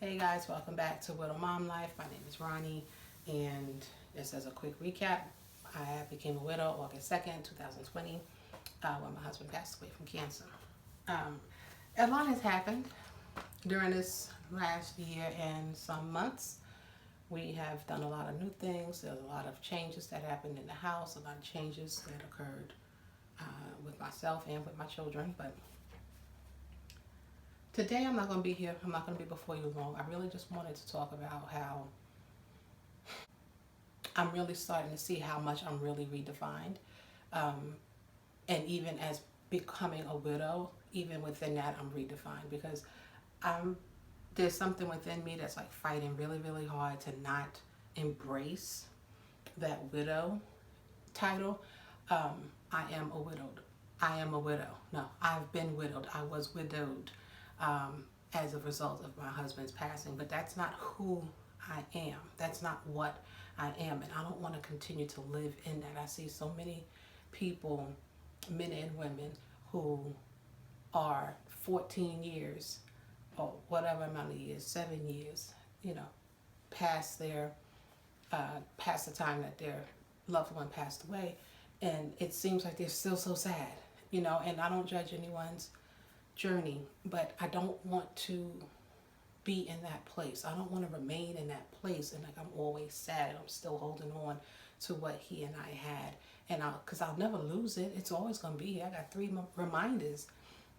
Hey guys, welcome back to Widow Mom Life. My name is Ronnie, and just as a quick recap, I became a widow August 2nd, 2020, when my husband passed away from cancer. Um, a lot has happened during this last year and some months. We have done a lot of new things. There's a lot of changes that happened in the house, a lot of changes that occurred with myself and with my children. But today I'm not going to be here. I'm not going to be before you long. I really just wanted to talk about how I'm really starting to see how much I'm really redefined. Um, and even as becoming a widow, even within that, I'm redefined because I'm there's something within me that's like fighting really, really hard to not embrace that widow title. I am a widowed. I am a widow. No, I've been widowed. I was widowed as a result of my husband's passing, but that's not who I am. That's not what I am, and I don't want to continue to live in that. I see so many people, men and women, who are 14 years or whatever amount of years, 7 years, past their past the time that their loved one passed away, and it seems like they're still so sad, and I don't judge anyone's journey, but I don't want to be in that place. I don't want to remain in that place and like I'm always sad and I'm still holding on to what he and I had, and because I'll never lose it. It's always going to be here. I got three reminders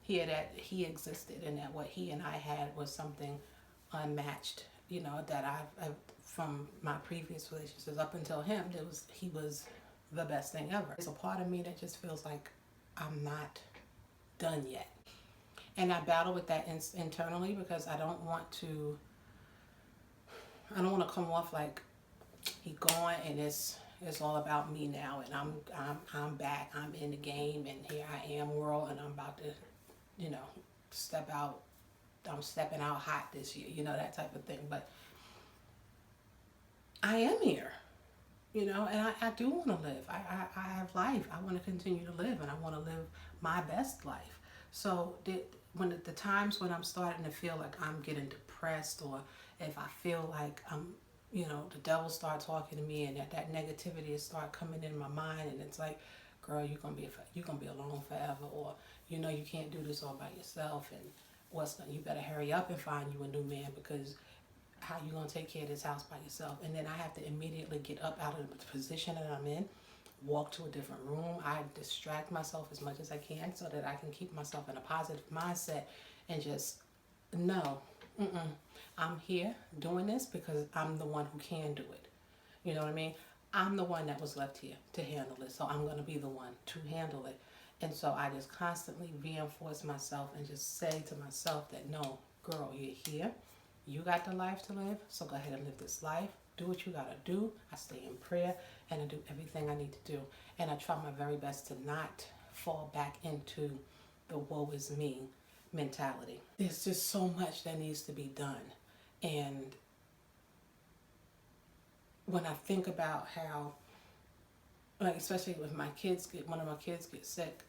here that he existed and that what he and I had was something unmatched, that I've from my previous relationships up until him. He was the best thing ever. There's a part of me that just feels like I'm not done yet, and I battle with that internally because I don't want to come off like he gone and it's all about me now, and I'm back, I'm in the game, and here I am, world, and I'm about to step out. I'm stepping out hot this year, that type of thing. But I am here, and I do want to live. I have life. I want to continue to live, and I want to live my best life. So when the times when I'm starting to feel like I'm getting depressed, or if I feel like the devil start talking to me, and that negativity start coming in my mind, and it's like, girl, you're gonna be alone forever, or you can't do this all by yourself, and you better hurry up and find you a new man, because how you gonna take care of this house by yourself? And then I have to immediately get up out of the position that I'm in, walk to a different room. I distract myself as much as I can so that I can keep myself in a positive mindset and just no, I'm here doing this because I'm the one who can do it. You know what I mean? I'm the one that was left here to handle it, so I'm going to be the one to handle it. And so I just constantly reinforce myself and just say to myself that no, girl, you're here. You got the life to live, so go ahead and live this life. Do what you got to do. I stay in prayer, and I do everything I need to do. And I try my very best to not fall back into the woe is me mentality. There's just so much that needs to be done. And when I think about how, like, especially with one of my kids get sick,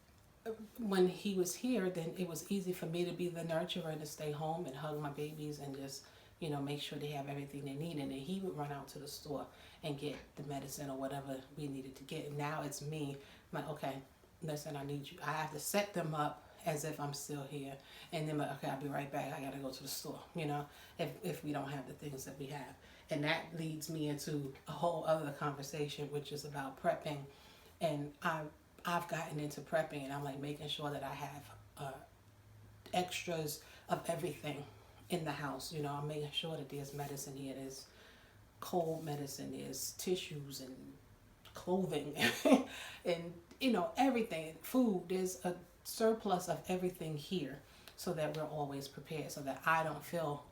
when he was here, then it was easy for me to be the nurturer and to stay home and hug my babies and just, make sure they have everything they need. And then he would run out to the store and get the medicine or whatever we needed to get. And now it's me. I'm like, okay, listen, I need you. I have to set them up as if I'm still here. And then, okay, I'll be right back. I got to go to the store, if we don't have the things that we have. And that leads me into a whole other conversation, which is about prepping. And I've gotten into prepping, and I'm like making sure that I have extras of everything in the house. I'm making sure that there's medicine here, there's cold medicine, there's tissues and clothing, and everything, food. There's a surplus of everything here, so that we're always prepared, so that I don't feel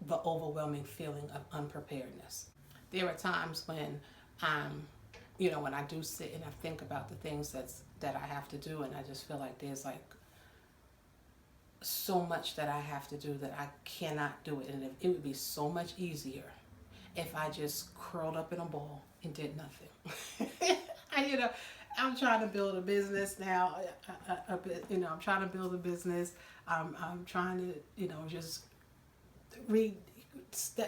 the overwhelming feeling of unpreparedness. There are times when when I do sit and I think about the things that I have to do, and I just feel like there's like so much that I have to do that I cannot do it. And it would be so much easier if I just curled up in a ball and did nothing. I'm trying to build a business now. I'm trying to build a business. I'm trying to, just read,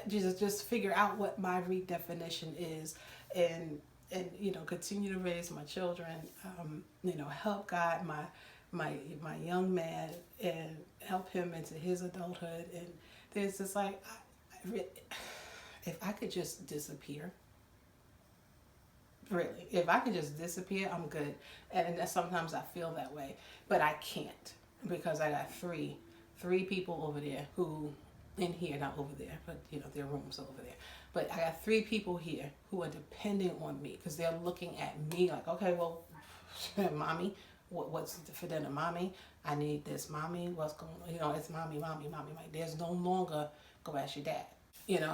just figure out what my redefinition is, and continue to raise my children, help guide my young man and help him into his adulthood. And there's just like, if I could just disappear, really, if I could just disappear, I'm good. And sometimes I feel that way, but I can't, because I got three people over there who, in here, not over there, but their rooms over there. But I got three people here who are depending on me, because they're looking at me like, okay, well, mommy, what's for dinner, mommy? I need this, mommy. What's going on? It's mommy. Like, there's no longer go ask your dad.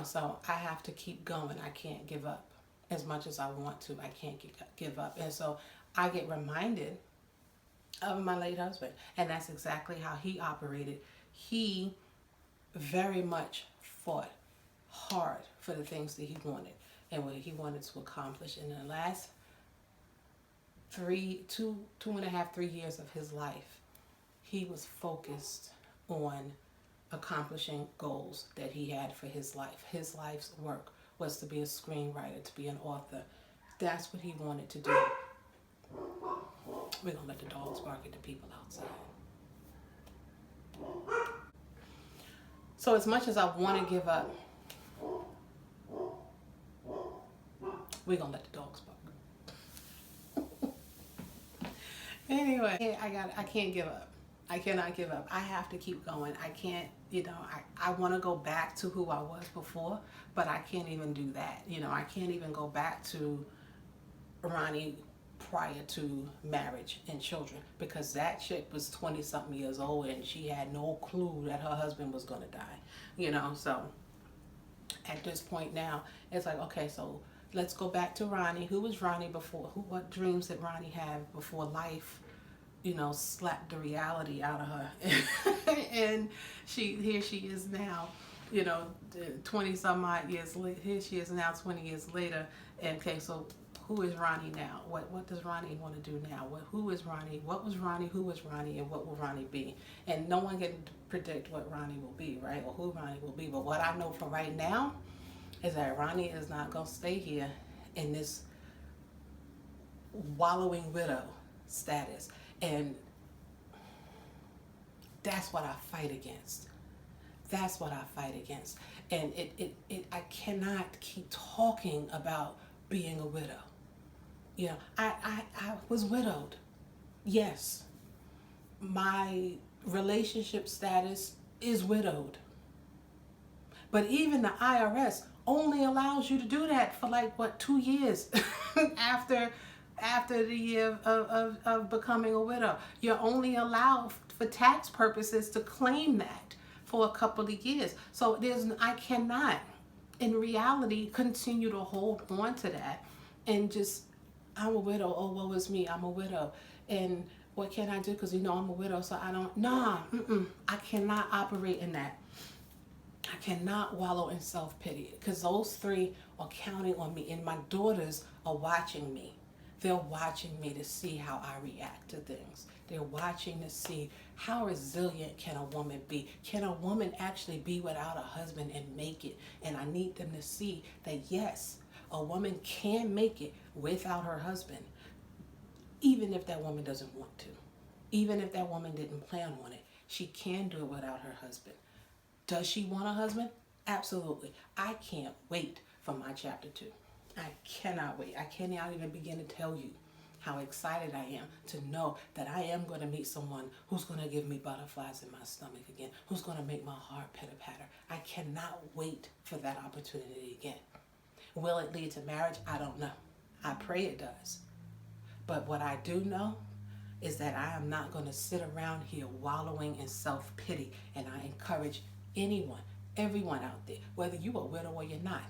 So I have to keep going. I can't give up as much as I want to. I can't give up. And so I get reminded of my late husband, and that's exactly how he operated. He very much fought hard for the things that he wanted and what he wanted to accomplish. In the last 2.5, 3 years of his life, he was focused on accomplishing goals that he had for his life. His life's work was to be a screenwriter, to be an author. That's what he wanted to do. We're gonna let the dogs bark at the people outside. So as much as I want to give up, we're gonna let the dogs bark. Anyway, I can't give up. I cannot give up. I have to keep going. I can't, I want to go back to who I was before, but I can't even do that. I can't even go back to Ronnie prior to marriage and children, because that chick was 20 something years old and she had no clue that her husband was going to die. So at this point now, it's like, okay, so let's go back to Ronnie. Who was Ronnie before? What dreams did Ronnie have before life slapped the reality out of her? And here she is now, 20 some odd years later. Here she is now, 20 years later. And okay, so who is Ronnie now? What does Ronnie want to do now? Who is Ronnie? What was Ronnie? Who was Ronnie? And what will Ronnie be? And no one can predict what Ronnie will be, right? Or who Ronnie will be. But what I know for right now is that Ronnie is not going to stay here in this wallowing widow status. And that's what I fight against. That's what I fight against. And I cannot keep talking about being a widow. I was widowed. Yes. My relationship status is widowed. But even the IRS only allows you to do that for 2 years after the year of becoming a widow. You're only allowed for tax purposes to claim that for a couple of years. So I cannot, in reality, continue to hold on to that and just, I'm a widow, oh, woe is me, I'm a widow. And what can I do? Because I'm a widow, so I don't, I cannot operate in that. I cannot wallow in self-pity, because those three are counting on me, and my daughters are watching me. They're watching me to see how I react to things. They're watching to see how resilient can a woman be. Can a woman actually be without a husband and make it? And I need them to see that, yes, a woman can make it without her husband, even if that woman doesn't want to. Even if that woman didn't plan on it, she can do it without her husband. Does she want a husband? Absolutely. I can't wait for my chapter 2. I cannot wait. I cannot even begin to tell you how excited I am to know that I am going to meet someone who's going to give me butterflies in my stomach again, who's going to make my heart pitter-patter. I cannot wait for that opportunity again. Will it lead to marriage? I don't know. I pray it does. But what I do know is that I am not going to sit around here wallowing in self-pity. And I encourage anyone, everyone out there, whether you are a widow or you're not,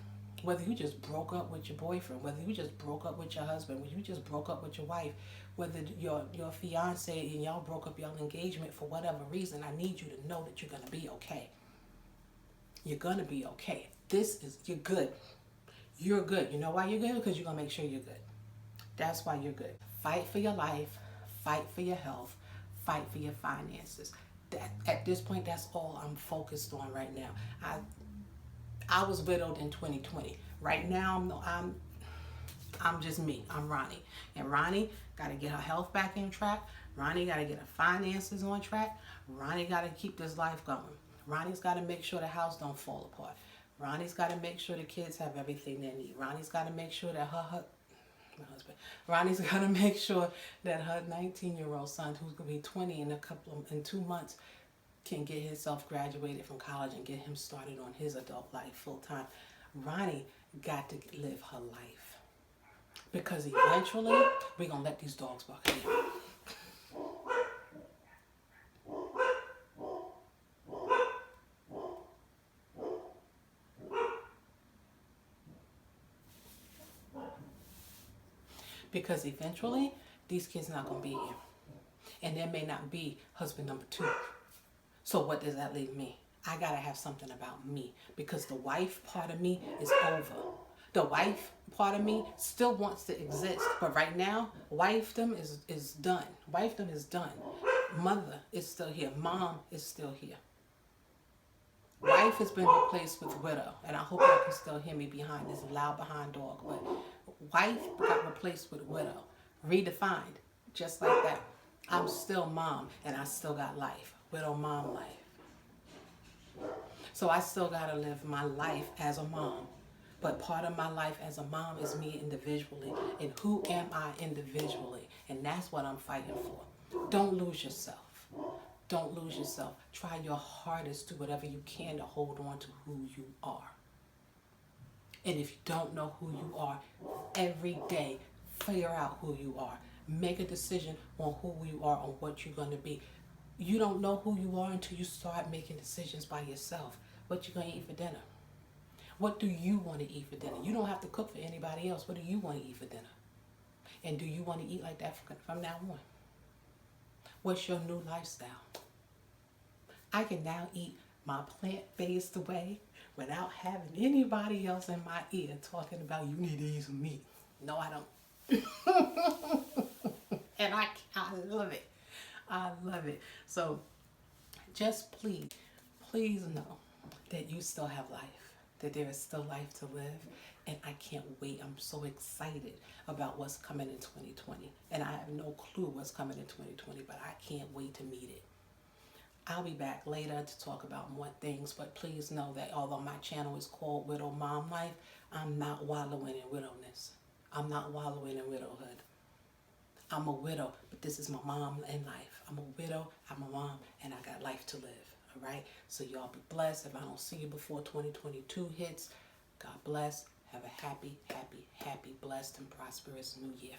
whether you just broke up with your boyfriend, whether you just broke up with your husband, whether you just broke up with your wife, whether your fiance and y'all broke up your engagement for whatever reason, I need you to know that you're going to be okay. You're going to be okay. You're good. You're good. You know why you're good? Because you're going to make sure you're good. That's why you're good. Fight for your life. Fight for your health. Fight for your finances. That at this point, that's all I'm focused on right now. I was widowed in 2020. Right now, I'm just me. I'm Ronnie. And Ronnie got to get her health back in track. Ronnie got to get her finances on track. Ronnie got to keep this life going. Ronnie's got to make sure the house don't fall apart. Ronnie's got to make sure the kids have everything they need. Ronnie's got to make sure that my husband, Ronnie's got to make sure that her 19-year-old son, who's going to be 20 in 2 months, can get himself graduated from college and get him started on his adult life full time. Ronnie got to live her life. Because eventually, we're going to let these dogs bark again. Because eventually, these kids not going to be here. And there may not be husband number 2. So what does that leave me? I got to have something about me. Because the wife part of me is over. The wife part of me still wants to exist. But right now, wifedom is done. Wifedom is done. Mother is still here. Mom is still here. Wife has been replaced with widow. And I hope y'all can still hear me behind this loud behind dog. But wife got replaced with widow. Redefined. Just like that. I'm still mom. And I still got life. Widow mom life. So I still got to live my life as a mom. But part of my life as a mom is me individually. And who am I individually? And that's what I'm fighting for. Don't lose yourself. Don't lose yourself. Try your hardest. Do whatever you can to hold on to who you are. And if you don't know who you are, every day, figure out who you are. Make a decision on who you are, on what you're going to be. You don't know who you are until you start making decisions by yourself. What you going to eat for dinner? What do you want to eat for dinner? You don't have to cook for anybody else. What do you want to eat for dinner? And do you want to eat like that from now on? What's your new lifestyle? I can now eat my plant-based way without having anybody else in my ear talking about you need to eat some meat. No, I don't. And I love it. I love it. So just please know that you still have life. That there is still life to live, and I can't wait. I'm so excited about what's coming in 2020, and I have no clue what's coming in 2020, but I can't wait to meet it. I'll be back later to talk about more things, but please know that although my channel is called Widow Mom Life, I'm not wallowing in widowedness. I'm not wallowing in widowhood. I'm a widow, but this is my mom in life. I'm a widow, I'm a mom, and I got life to live. All right, so y'all be blessed. If I don't see you before 2022 hits, God bless. Have a happy, blessed, and prosperous new year.